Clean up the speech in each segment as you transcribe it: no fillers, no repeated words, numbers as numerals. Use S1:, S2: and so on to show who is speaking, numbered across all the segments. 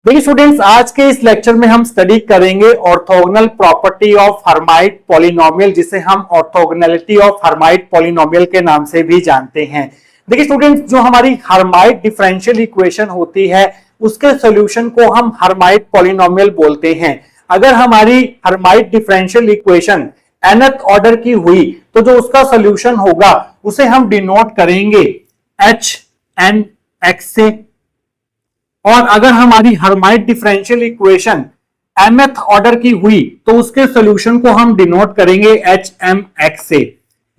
S1: देखिए स्टूडेंट्स, आज के इस लेक्चर में हम स्टडी करेंगे orthogonal property of Hermite polynomial, जिसे हम ऑर्थोगोनैलिटी ऑफ हर्माइट पॉलिनोमियल के नाम से भी जानते हैं। देखिए स्टूडेंट्स, जो हमारी हर्माइट डिफरेंशियल इक्वेशन होती है उसके सॉल्यूशन को हम हर्माइट पॉलिनोमियल बोलते हैं। अगर हमारी Hermite differential equation nth order की हुई तो जो उसका सॉल्यूशन होगा उसे हम डिनोट करेंगे एच एन एक्स से, और अगर हमारी Hermite differential equation mth order की हुई तो उसके सॉल्यूशन को हम डिनोट करेंगे एच एम एक्स से।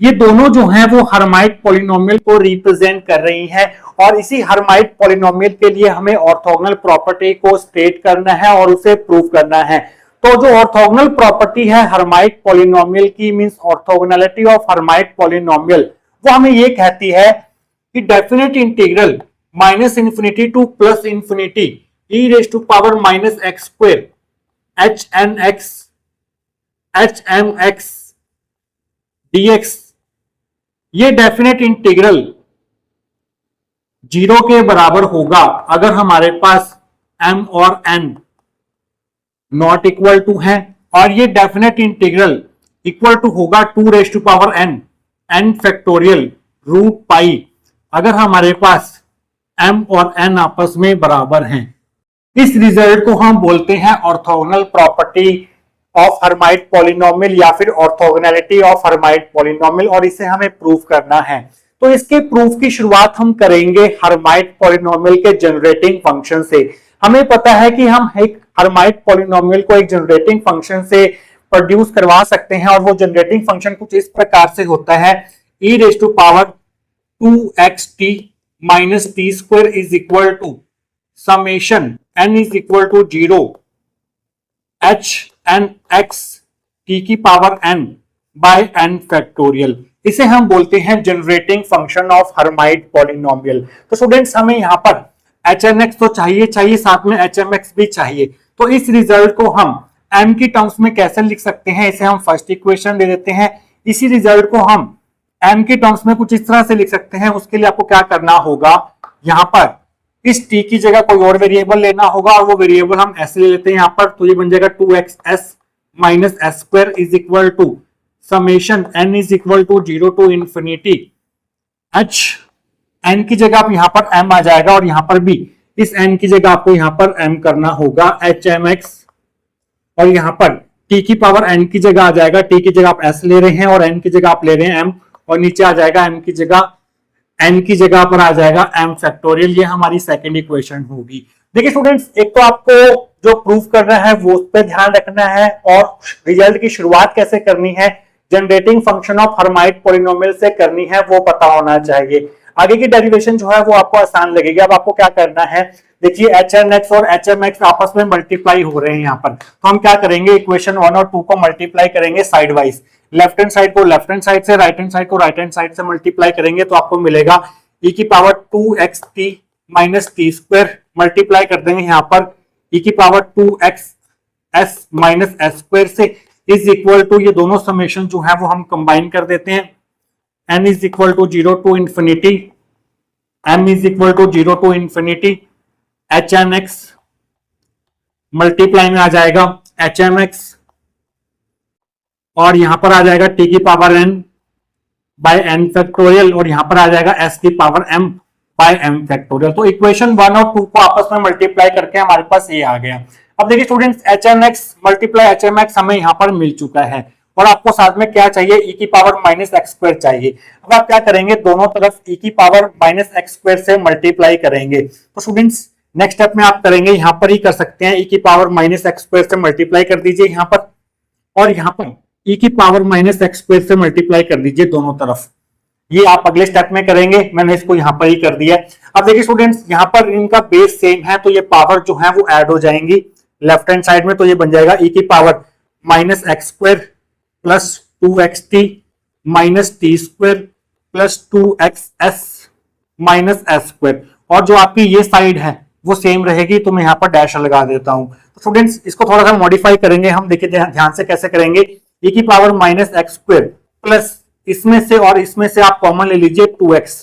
S1: ये दोनों जो हैं वो हर्माइट पॉलिनोमियल को रिप्रेजेंट कर रही हैं, और इसी हर्माइट पॉलिनोमियल के लिए हमें ऑर्थोगोनल प्रॉपर्टी को स्टेट करना है और उसे प्रूव करना है। तो जो ऑर्थोगोनल प्रॉपर्टी है हर्माइट पॉलिनोमियल की, means orthogonality of Hermite polynomial, वो हमें ये कहती है कि definite integral minus infinity to plus infinity e raise to power minus x square H n x h m x dx, ये डेफिनेट इंटीग्रल 0 के बराबर होगा अगर हमारे पास m और n नॉट इक्वल टू है, और ये डेफिनेट इंटीग्रल इक्वल टू होगा 2 raise to power n factorial root पाई अगर हमारे पास m और n आपस में बराबर हैं। इस रिजल्ट को हम बोलते हैं orthogonal property of Hermite polynomial या फिर ऑर्थोगोनैलिटी ऑफ हर्माइट पॉलिनोमियल, और इसे हमें प्रूव करना है। तो इसके प्रूफ की शुरुआत हम करेंगे हर्माइट पॉलिनोमियल के जनरेटिंग फंक्शन से। हमें पता है कि हम एक हर्माइट पॉलिनोमियल को एक जनरेटिंग फंक्शन से प्रोड्यूस करवा सकते हैं, और वो जनरेटिंग फंक्शन कुछ इस प्रकार से होता है e raise to power 2xt minus t square is equal to summation n is equal to 0 h n x t की power n by n factorial. इसे हम बोलते हैं generating function of Hermite polynomial. तो स्टूडेंट्स, हमें यहाँ पर H n x तो चाहिए, साथ में एच एम एक्स भी चाहिए। तो इस रिजल्ट को हम m की टर्म्स में कैसे लिख सकते हैं, इसे हम फर्स्ट इक्वेशन ले लेते हैं। इसी रिजल्ट को हम m की टर्म्स में कुछ इस तरह से लिख सकते हैं। उसके लिए आपको क्या करना होगा, यहाँ पर इस t की जगह कोई और वेरिएबल लेना होगा, और वो वेरिएबल हम ऐसे ले लेते हैं यहाँ पर। तो ये बन जाएगा 2xs minus s square is equal to summation n is equal to 0 to infinity h, n की जगह आप यहाँ पर m आ जाएगा, और यहाँ पर भी इस n की जगह आपको यहाँ पर m करना होगा एच एम एक्स, और यहाँ पर t की पावर n की जगह आ जाएगा। t की जगह आप s ले रहे हैं और n की जगह आप ले रहे हैं m, और नीचे आ जाएगा m की जगह n की जगह पर आ जाएगा m फैक्टोरियल। ये हमारी सेकंड इक्वेशन होगी। देखिए स्टूडेंट्स, एक तो आपको जो प्रूफ करना है वो उस पर ध्यान रखना है, और रिजल्ट की शुरुआत कैसे करनी है, generating function of Hermite polynomial से करनी है, वो पता होना चाहिए। आगे की डेरिवेशन जो है वो आपको आसान लगेगी। अब आपको क्या करना है, देखिए एच एन एक्स और एच एम एक्स आपस में मल्टीप्लाई हो रहे हैं यहाँ पर। तो हम क्या करेंगे, इक्वेशन 1 और 2 को मल्टीप्लाई करेंगे side wise. Left hand side को लेफ्ट हैंड साइड से, राइट हैंड साइड को राइट हैंड साइड से मल्टीप्लाई करेंगे तो आपको मिलेगा e की power 2xt minus t square, multiply कर देंगे यहाँ पर e की power 2xs minus s square से, इज इक्वल टू, ये दोनों समेशन जो है वो हम कंबाइन कर देते हैं, n is equal to 0 to infinity m is equal to 0 to infinity h n x, multiply में आ जाएगा एच एम एक्स, और यहां पर आ जाएगा t की power n by n factorial, और यहां पर आ जाएगा s की power m by m factorial. तो इक्वेशन 1 और 2 को आपस में मल्टीप्लाई करके हमारे पास ये आ गया। अब देखिए students, h n x multiply h m x हमें यहाँ पर मिल चुका है, और आपको साथ में क्या चाहिए, e की पावर माइनस एक्स स्क्वायर चाहिए। अब आप क्या करेंगे, दोनों तरफ e की पावर माइनस एक्स स्क्वायर से मल्टीप्लाई करेंगे। तो स्टूडेंट्स, नेक्स्ट स्टेप में आप करेंगे, यहाँ पर ही कर सकते हैं, e की पावर माइनस एक्स स्क्वायर से मल्टीप्लाई कर दीजिए यहाँ पर, और यहाँ पर e की पावर माइनस एक्स स्क्वायर से मल्टीप्लाई कर दीजिए दोनों तरफ। ये आप अगले स्टेप में करेंगे, मैंने इसको यहाँ पर ही कर दिया। अब देखिए स्टूडेंट्स, यहाँ पर इनका बेस सेम है तो ये पावर जो है वो ऐड हो जाएंगी लेफ्ट हैंड साइड में। तो ये बन जाएगा e की power minus x square plus 2xt minus t square plus 2xs minus s square, और जो आपकी ये साइड है वो सेम रहेगी, तो मैं यहाँ पर डैश लगा देता हूँ। तो स्टूडेंट्स, इसको थोड़ा सा मॉडिफाई करेंगे हम, देखिए ध्यान से कैसे करेंगे, e की power minus x square plus इसमें से और इसमें से आप कॉमन ले लीजिए 2x,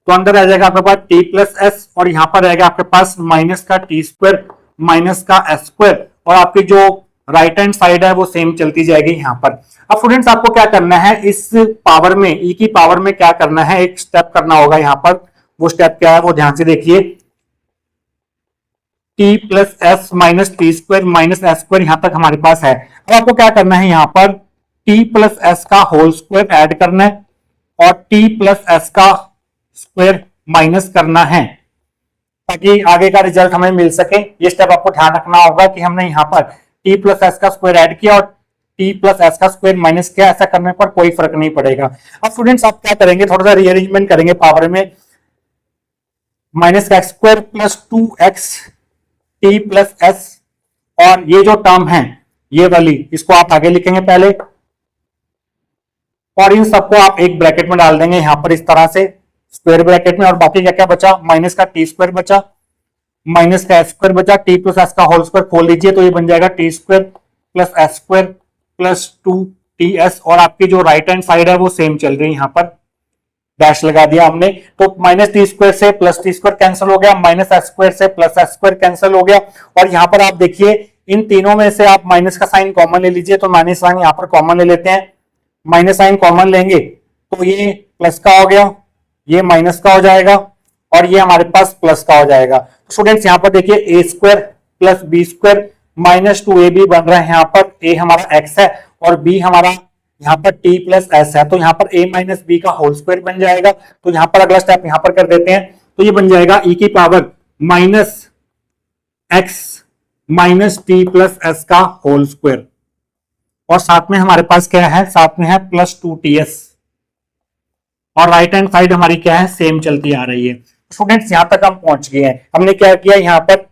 S1: तो अंदर आ जाएगा आपके पास t प्लस एस, और यहाँ पर रहेगा आपके पास माइनस का टी स्क्वायर माइनस का एस स्क्वायर, और आपकी जो राइट हैंड साइड है वो सेम चलती जाएगी यहाँ पर। अब स्टूडेंट्स आपको क्या करना है, इस पावर में, ई की पावर में क्या करना है, एक स्टेप करना होगा यहाँ पर। वो स्टेप क्या है वो ध्यान से देखिए। T plus S minus t square minus s square यहां तक हमारे पास है। अब आपको क्या करना है, यहाँ पर टी प्लस एस का होल स्क्वायर ऐड करना है और टी प्लस एस का स्क्वायर माइनस करना है, ताकि आगे का रिजल्ट हमें मिल सके। ये स्टेप आपको ध्यान रखना होगा कि हमने यहाँ पर टी प्लस एस का स्क्वायर ऐड किया और टी प्लस एस का स्क्वायर माइनस किया, ऐसा करने पर कोई फर्क नहीं पड़ेगा। अब स्टूडेंट्स आप क्या करेंगे, थोड़ा सा रीअरेंजमेंट करेंगे पावर में। माइनस का x square plus 2x T plus S, और ये जो टर्म है ये वाली, इसको आप आगे लिखेंगे पहले, और इन सबको आप एक ब्रैकेट में डाल देंगे यहां पर इस तरह से स्क्वायर ब्रैकेट में। और बाकी क्या क्या बचा, माइनस का टी स्क्वायर बचा, माइनस का एस स्क्वायर बचा, टी प्लस एस का होल स्क्वायर खोल लीजिए तो ये बन जाएगा T square plus S square plus 2ts, और आपकी जो राइट हैंड साइड है वो सेम चल रही है, यहाँ पर डैश लगा दिया हमने। तो माइनस टी स्क्वायर से प्लस टी स्क्वायर कैंसिल हो गया, माइनस एस स्क्वायर से प्लस एस स्क्वायर कैंसिल हो गया, और यहाँ पर आप देखिए इन तीनों में से आप माइनस का साइन कॉमन ले लीजिए, तो माइनस साइन यहाँ पर कॉमन ले लेते हैं। माइनस साइन कॉमन लेंगे तो ये प्लस का हो गया, ये माइनस का हो जाएगा, और ये हमारे पास प्लस का हो जाएगा। तो स्टूडेंट्स यहाँ पर देखिए A square plus B square minus 2ab बन रहा है। यहाँ पर a हमारा x है और b हमारा यहाँ पर t प्लस एस है, तो यहाँ पर a माइनस बी का होल स्क्वायर बन जाएगा। तो यहाँ पर अगला स्टेप यहाँ पर कर देते हैं, तो ये बन जाएगा e की power minus x minus T plus S का होल स्क्वायर, और साथ में हमारे पास क्या है, साथ में है प्लस 2ts, और राइट हैंड साइड हमारी क्या है, सेम चलती आ रही है। स्टूडेंट्स यहां तक हम पहुंच गए हैं। हमने क्या किया, यहाँ पर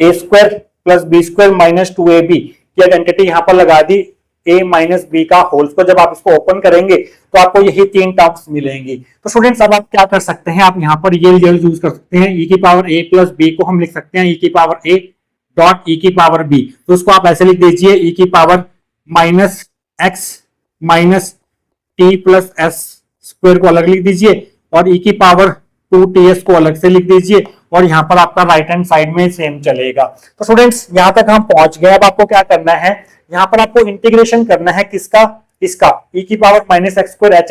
S1: A square plus B square minus 2ab की आइडेंटिटी यहाँ पर लगा दी, a माइनस बी का होल स्क्वायर। जब आप इसको ओपन करेंगे तो आपको यही तीन टर्म्स मिलेंगी। तो स्टूडेंट्स अब आप क्या कर सकते हैं, आप यहाँ पर ये रिजल्ट यूज कर सकते हैं, e की पावर a प्लस बी को हम लिख सकते हैं e की पावर a डॉट e की पावर b। तो उसको आप ऐसे लिख दीजिए, e की power minus x minus T plus S square को अलग लिख दीजिए, और e की पावर 2ts को अलग से लिख दीजिए, और यहाँ पर आपका राइट हैंड साइड में सेम चलेगा। तो स्टूडेंट्स यहाँ तक हम पहुंच गए। अब आपको क्या करना है, यहाँ पर आपको इंटीग्रेशन करना है किसका, इसका e की power minus x square H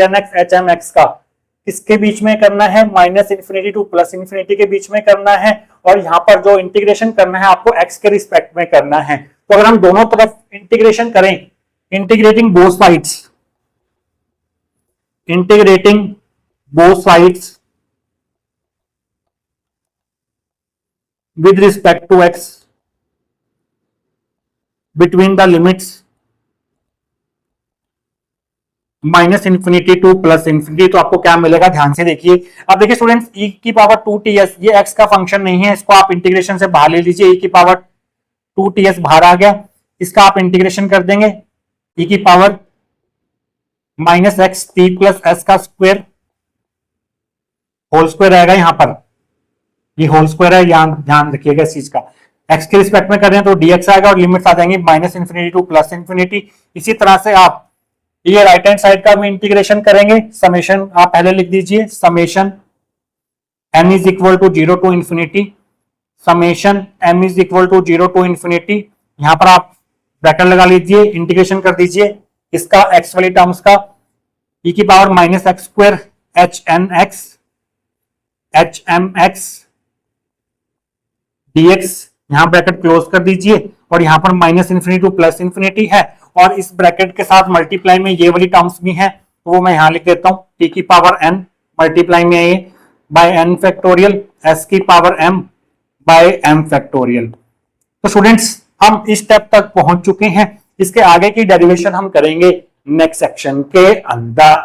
S1: m x का किसके बीच में करना है, minus infinity to plus infinity के बीच में करना है, और यहाँ पर जो इंटीग्रेशन करना है आपको x के रिस्पेक्ट में करना है। तो अगर हम दोनों तरफ इंटीग्रेशन करें, integrating both sides, integrating both sides with respect to x between the limits minus infinity to plus infinity, तो आपको क्या मिलेगा, ध्यान से देखिए। अब देखिए स्टूडेंट्स, e की पावर 2ts ये x का फंक्शन नहीं है, इसको आप इंटीग्रेशन से बाहर ले लीजिए, e की पावर 2ts बाहर आ गया, इसका आप इंटीग्रेशन कर देंगे, e की power minus x T plus S का स्क्वायर होल स्क्वायर रहेगा, यहाँ पर ये होल स्क्वायर है, यहाँ ध्यान रखिएगा इस चीज का। x के रिस्पेक्ट में कर रहे हैं तो dx आएगा, और लिमिट्स आ जाएंगी minus infinity to plus infinity. इसी तरह से आप ये राइट हैंड साइड का भी इंटीग्रेशन करेंगे, समेशन आप पहले लिख दीजिए, summation m is equal to 0 to infinity, summation m is equal to 0 to infinity. यहाँ पर आप ब्रैकेट लगा लीजिए, इंटीग्रेशन कर दीजिए इसका x वाली टर्म्स का, e की power minus x square H m x dx, यहां ब्रैकेट क्लोज कर दीजिए, और यहां पर minus infinity to plus infinity है, और इस ब्रैकेट के साथ मल्टीप्लाई में ये वाली टर्म्स भी हैं, तो वो मैं यहां लिख देता हूं, t की पावर n मल्टीप्लाई में ये बाय n फैक्टोरियल s की power m by m factorial. तो स्टूडेंट्स हम इस स्टेप तक पहुंच चुके हैं, इसके आगे की डेरिवेशन हम करेंगे नेक्स्ट सेक्शन के अंदर।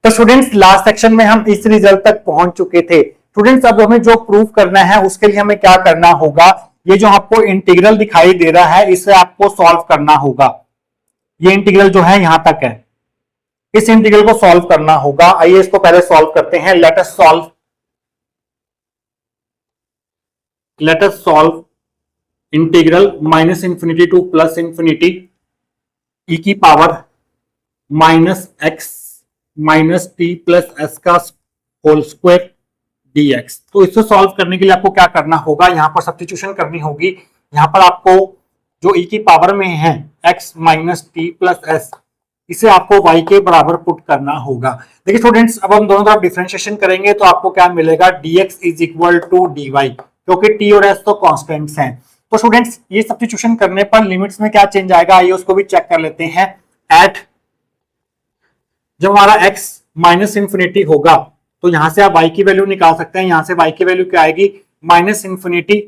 S1: तो स्टूडेंट्स लास्ट सेक्शन में हम इस रिजल्ट तक पहुंच चुके थे। स्टूडेंट्स अब हमें जो प्रूफ करना है उसके लिए हमें क्या करना होगा, ये जो आपको इंटीग्रल दिखाई दे रहा है इसे आपको सॉल्व करना होगा। ये इंटीग्रल जो है यहां तक है, इस इंटीग्रल को सॉल्व करना होगा। आइए इसको पहले सॉल्व करते हैं। Let us solve integral minus infinity to plus infinity e की power minus x minus T plus S का होल स्क्वायर dx। तो इसे सॉल्व करने के लिए आपको क्या करना होगा, यहां पर सब्स्टिट्यूशन करनी होगी। यहाँ पर आपको जो e की पावर में है x minus T plus S, इसे आपको y के बराबर पुट करना होगा। देखिए स्टूडेंट्स, अब हम दोनों तरफ डिफरेंशिएशन करेंगे तो आपको क्या मिलेगा, dx is equal to dy, क्योंकि t और s तो कॉन्स्टेंट्स हैं। तो स्टूडेंट्स ये सब्स्टिट्यूशन करने पर लिमिट्स में क्या चेंज आएगा, आइए उसको भी चेक कर लेते हैं। एट जब हमारा x माइनस इंफिनिटी होगा तो यहां से आप y की वैल्यू निकाल सकते हैं। यहां से y की वैल्यू क्या आएगी, minus infinity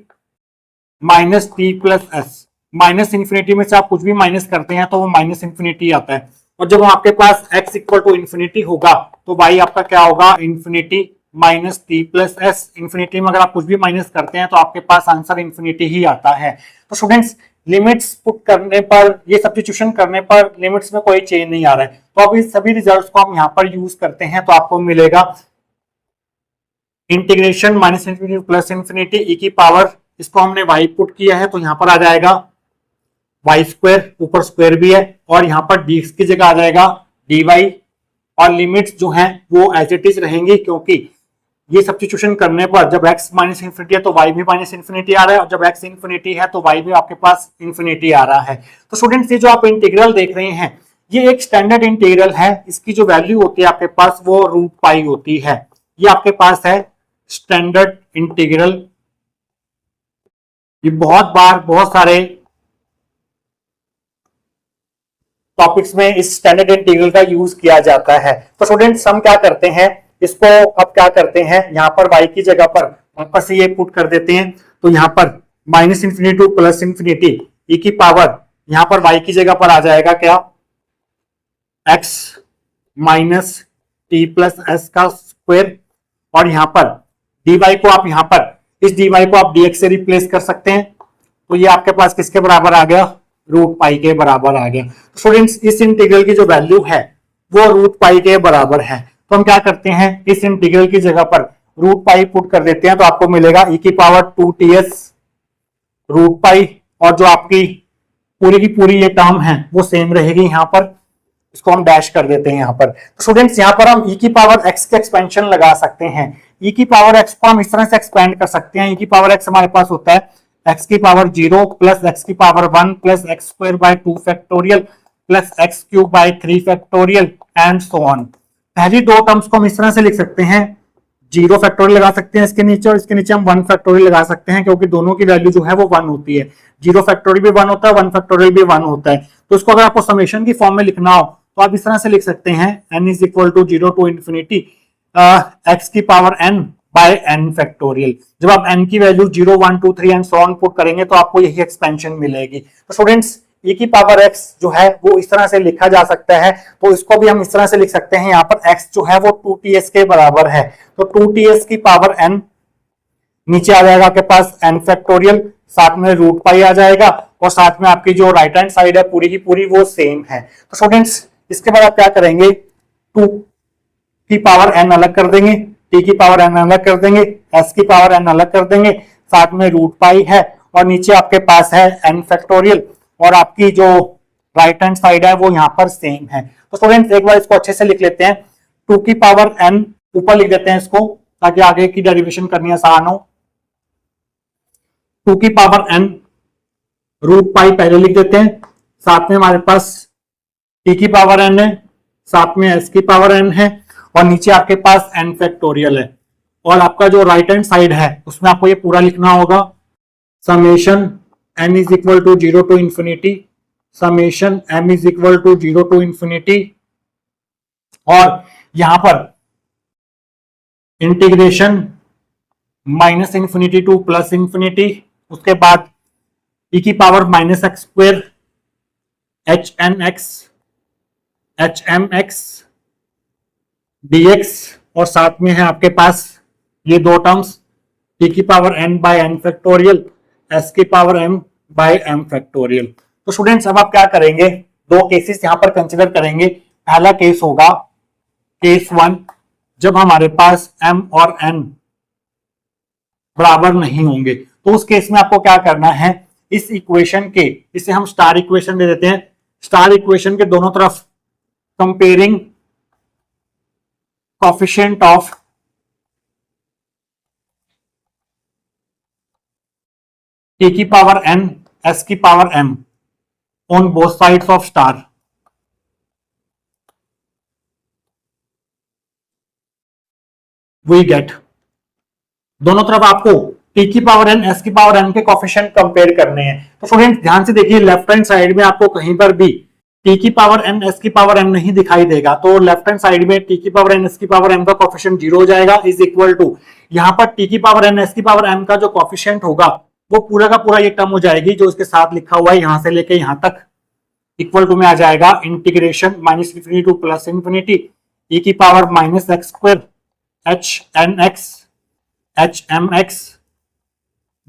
S1: minus T plus S. Minus infinity में से आप कुछ भी माइनस करते हैं तो वो माइनस इंफिनिटी आता है। और जब आपके पास x इक्वल टू इंफिनिटी होगा तो y आपका क्या होगा, infinity minus T plus S. Infinity में अगर आप कुछ भी माइनस करते हैं तो आपके पास आंसर इंफिनिटी ही आता है। तो स्टूडेंट्स लिमिट्स पुट करने पर, ये सब्स्टिट्यूशन करने पर लिमिट्स में कोई चेंज नहीं आ रहा है। तो अब इस सभी रिजल्ट्स को हम यहाँ पर यूज करते हैं तो आपको मिलेगा integration minus infinity plus infinity E की पावर, इसको हमने y पुट किया है तो यहाँ पर आ जाएगा वाई स्क्वायर, ऊपर स्क्वायर भी है, और यहाँ पर डी की जगह आ जाएगा dy, और लिमिट्स जो हैं वो एज इट इज रहेंगी, क्योंकि ये सब्स्टिट्यूशन करने पर जब x माइनस इंफिनिटी है तो y भी माइनस इंफिनिटी आ रहा है, और जब x इंफिनिटी है तो y भी आपके पास इंफिनिटी आ रहा है। तो स्टूडेंट्स ये जो आप इंटीग्रल देख रहे हैं ये एक स्टैंडर्ड इंटीग्रल है, इसकी जो वैल्यू होती है आपके पास वो रूट पाई होती है। ये आपके पास है स्टैंडर्ड इंटीग्रल। ये बहुत बार बहुत सारे टॉपिक्स में इस स्टैंडर्ड इंटीग्रल का यूज किया जाता है। तो स्टूडेंट्स हम क्या करते हैं, इसको अब क्या करते हैं, यहाँ पर y की जगह पर वापस से ये पुट कर देते हैं। तो यहाँ पर minus infinity to plus infinity e की पावर, यहाँ पर y की जगह पर आ जाएगा क्या, x minus T plus S का स्क्वायर, और यहाँ पर dy को आप यहाँ पर इस dy को आप dx से रिप्लेस कर सकते हैं। तो ये आपके पास किसके बराबर आ गया, रूट पाई के बराबर आ गया। स्टूडेंट्स इस इंटीग्रल की जो वैल्यू है वो रूट पाई के बराबर है। तो हम क्या करते हैं, इस इंटीग्रल की जगह पर रूट पाई पुट कर देते हैं तो आपको मिलेगा e की पावर 2ts रूट पाई, और जो आपकी पूरी की पूरी ये टर्म है वो सेम रहेगी। यहाँ पर इसको हम डैश कर देते हैं यहाँ पर। तो स्टूडेंट्स यहाँ पर हम e की पावर x के एक्सपेंशन लगा सकते हैं। e की पावर x को हम इस तरह से एक्सपेंड कर सकते हैं, e की पावर x हमारे पास होता है x की पावर 0 प्लस x की power 1 plus x square by 2 factorial plus x cube by 3 factorial and so on. पहली दो टर्म्स को हम इस तरह से लिख सकते हैं, 0 फैक्टोरियल लगा सकते हैं इसके नीचे, और इसके नीचे हम 1 फैक्टोरियल लगा सकते हैं, क्योंकि दोनों की वैल्यू जो है वो 1 होती है। 0 फैक्टोरियल भी 1 होता है, 1 फैक्टोरियल भी 1 होता है। तो इसको अगर आपको समेशन की फॉर्म में लिखना हो तो आप इस तरह से लिख सकते हैं, n is equal to 0 to infinity x की power n by n factorial. जब आप n की value 0 1 2 3 and so on put करेंगे तो आपको यही एक्सपेंशन मिलेगी। तो स्टूडेंट्स e की पावर x जो है वो इस तरह से लिखा जा सकता है, तो इसको भी हम इस तरह से लिख सकते हैं। यहाँ पर x जो है वो 2ts के बराबर है, तो 2ts की पावर n, नीचे आ जाएगा आपके पास n फैक्टोरियल, साथ में रूट पाई आ जाएगा, और साथ में आपकी जो राइट हैंड साइड है पूरी की पूरी वो सेम है। तो स्टूडेंट्स इसके बाद आप क्या करेंगे, 2 की पावर n अलग कर देंगे, t की पावर n अलग कर देंगे, s की पावर n अलग कर देंगे, साथ में रूट पाई है, और नीचे आपके पास है n फैक्टोरियल, और आपकी जो राइट हैंड साइड है वो यहाँ पर सेम है। तो स्टूडेंट्स एक बार इसको अच्छे से लिख लेते हैं, 2 की पावर n ऊपर लिख देते हैं इसको ताकि आगे की डेरिवेशन करनी आसान हो। 2 की पावर n रूट पाई पहले लिख देते हैं, साथ में हमारे पास t की पावर n है, साथ में s की पावर n है, और नीचे आपके पास n फैक्टोरियल है। और आपका जो राइट हैंड साइड है उसमें आपको ये पूरा लिखना होगा, summation m is equal to 0 to infinity, summation m is equal to 0 to infinity, और यहां पर integration minus infinity to plus infinity, उसके बाद e की power minus x square H m x dx, और साथ में है आपके पास ये दो टर्म्स t की power n by n factorial, s की power m by m factorial. तो स्टूडेंट्स अब आप क्या करेंगे, दो केसेस यहां पर कंसिडर करेंगे। पहला केस होगा केस 1, जब हमारे पास m और n बराबर नहीं होंगे। तो उस केस में आपको क्या करना है, इस इक्वेशन के, इसे हम स्टार इक्वेशन दे देते हैं, स्टार इक्वेशन के दोनों तरफ कंपेयरिंग कोएफिशिएंट ऑफ टी की पावर n s की power m on both sides of star, we get, दोनों तरफ आपको टी की पावर n s की पावर m के कोफिशिएंट कंपेयर करने हैं। तो स्टूडेंट ध्यान से देखिए, लेफ्ट हैंड साइड में आपको कहीं पर भी टी की पावर n s की पावर m नहीं दिखाई देगा, तो लेफ्ट हैंड साइड में टी की पावर n s की पावर m का कोफिशिएंट 0 हो जाएगा, इज इक्वल टू यहां पर टी की पावर n s की पावर m का जो कोफिशिएंट होगा वो पूरा का पूरा ये टर्म हो जाएगी जो इसके साथ लिखा हुआ है यहां से लेके यहां तक, इक्वल टू में आ जाएगा integration minus infinity to plus infinity e की power minus x square H n x h m x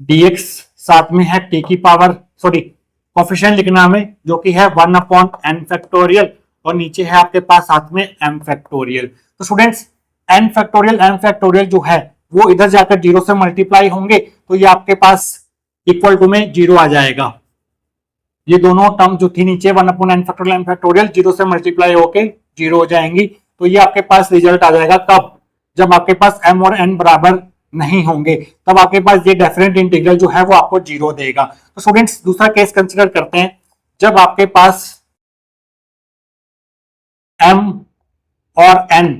S1: dx, साथ में है टी की पावर कोफिशिएंट लिखना हमें जो कि है 1 अपॉन n फैक्टोरियल, और नीचे है आपके पास साथ में m फैक्टोरियल। तो students n factorial m factorial जो है वो इधर जाकर 0 से मल्टीप्लाई होंगे, तो ये आपके पास इक्वल टू में 0 आ जाएगा। ये दोनों टर्म जो थी नीचे 1 upon n factorial m factorial 0 से मल्टीप्लाई होके 0 हो जाएंगी। तो ये आपके पास रिजल्ट आ जाएगा कब, जब आपके पास m और n बराबर नहीं होंगे, तब आपके पास ये डेफिनेट इंटीग्रल जो है वो आपको 0 देगा। तो स्टूडेंट्स दूसरा केस कंसीडर करते हैं, जब आपके पास m और n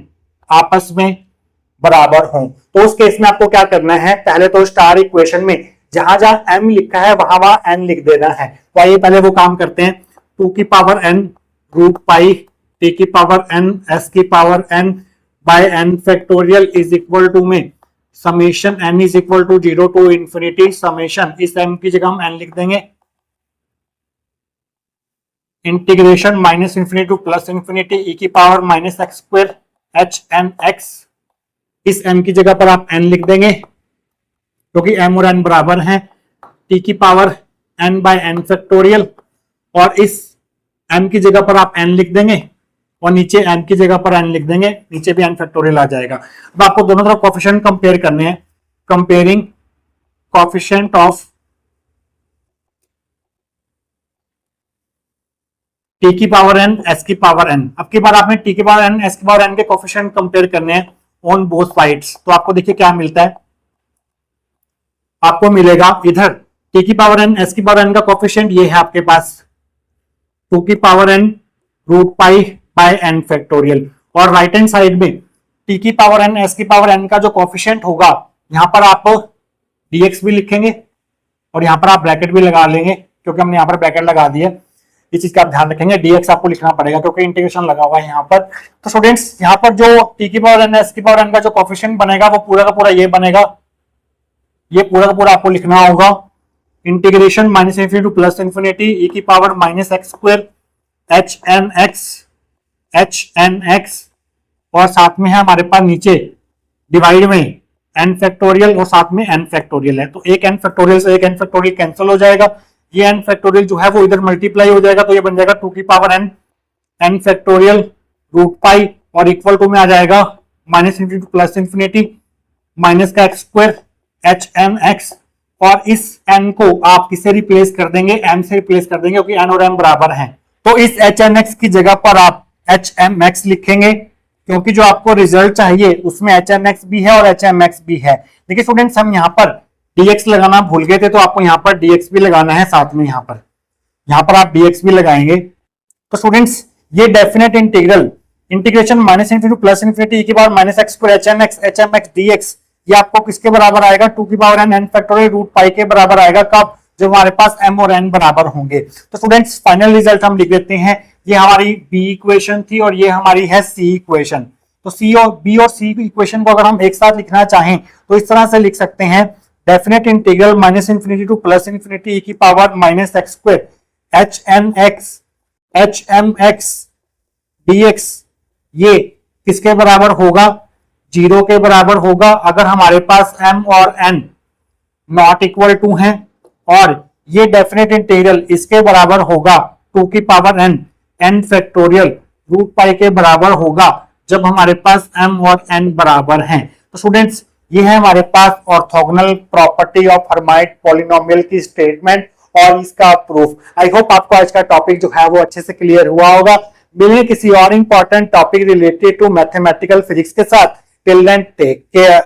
S1: आपस में बराबर हो, तो उस केस में आपको क्या करना है, पहले तो स्टार इक्वेशन में जहां जहां m लिखा है वहां वहां n लिख देना है। तो आइए पहले वो काम करते हैं। 2 की power n root pi t की पावर n s की power n by n factorial is equal to में summation n is equal to 0 to infinity summation, इस m की जगह हम n लिख देंगे, integration minus infinity to plus infinity e की power minus x square H n x, इस m की जगह पर आप n लिख देंगे क्योंकि m और n बराबर हैं, t की power n by n factorial, और इस m की जगह पर आप n लिख देंगे और नीचे n की जगह पर n लिख देंगे, नीचे भी n फैक्टोरियल आ जाएगा। अब आपको दोनों तरफ कोफिशिएंट कंपेयर करने हैं, कंपेयरिंग कोफिशिएंट ऑफ t की पावर n s की पावर n। अब की बार आपने t की पावर n s की पावर n के कोफिशिएंट कंपेयर करने हैं ऑन बोथ साइड्स। तो आपको देखिए क्या मिलता है, आपको मिलेगा इधर t की पावर n s की पावर n का कोफिशिएंट ये है आपके पास 2 की power n root pi by n factorial, और राइट हैंड साइड में t की पावर n s की पावर n का जो कोफिशिएंट होगा यहां पर आप dx भी लिखेंगे और यहां पर आप ब्रैकेट भी लगा लेंगे, क्योंकि हमने यहां पर ब्रैकेट लगा दिया, इस चीज का आप ध्यान रखेंगे, dx आपको लिखना पड़ेगा क्योंकि इंटीग्रेशन लगा हुआ है यहाँ पर। तो स्टूडेंट्स यहाँ पर जो t की पावर n s की पावर n का जो कोफिशिएंट बनेगा वो पूरा का पूरा ये बनेगा, ये पूरा का पूरा आपको लिखना होगा, integration minus infinity to plus infinity e की power minus x square H n x, और साथ में है हमारे पास नीचे डिवाइड में n फैक्टोरियल और साथ में n फैक्टोरियल है, तो एक n फैक्टोरियल से एक n फैक्टोरियल कैंसिल हो जाएगा, ये n फैक्टोरियल जो है वो इधर मल्टीप्लाई हो जाएगा, तो ये बन जाएगा 2 की power n factorial root pi, और इक्वल टू में आ जाएगा minus infinity to plus infinity minus का x square H n x, और इस n को आप किससे रिप्लेस कर देंगे, m से रिप्लेस कर देंगे क्योंकि n और m बराबर हैं। तो इस एच एन एक्स की जगह पर आप एच एम एक्स लिखेंगे क्योंकि जो आपको रिजल्ट चाहिए उसमें एच एम एक्स भी है और एच एम एक्स भी है। देखिए स्टूडेंट्स हम यहाँ पर dx लगाना भूल गए थे, तो आपको यहाँ पर dx भी लगाना है साथ में, यहाँ पर आप dx भी लगाएंगे। तो स्टूडेंट्स ये definite integral integration minus infinity plus infinity की power minus x square H m x dx, ये आपको किसके बराबर आएगा, 2 की power n factorial root pi के बराबर आएगा, कब, जब हमारे पास m और n बराबर होंगे। तो स्टूडेंट्स फाइनल रिजल्ट हम लिख देते हैं, ये हमारी b इक्वेशन थी और ये हमारी है c इक्वेशन। तो c और b और c इक्वेशन को अगर हम एक साथ लिखना चाहें तो इस तरह से लिख सकते हैं, definite integral minus infinity to plus infinity e की power minus x square H m x dx, ये किसके बराबर होगा, 0 के बराबर होगा अगर हमारे पास m और n नॉट इक्वल टू हैं, और ये डेफिनेट इंटीग्रल इसके बराबर होगा 2 की power n factorial root pi के बराबर होगा जब हमारे पास m और n बराबर हैं। तो स्टूडेंट्स ये है हमारे पास orthogonal property of Hermite polynomial की स्टेटमेंट और इसका प्रूफ। आई होप आपको आज का टॉपिक जो है वो अच्छे से क्लियर हुआ होगा। मिलेंगे किसी और important topic related to mathematical physics के साथ। Till then take care.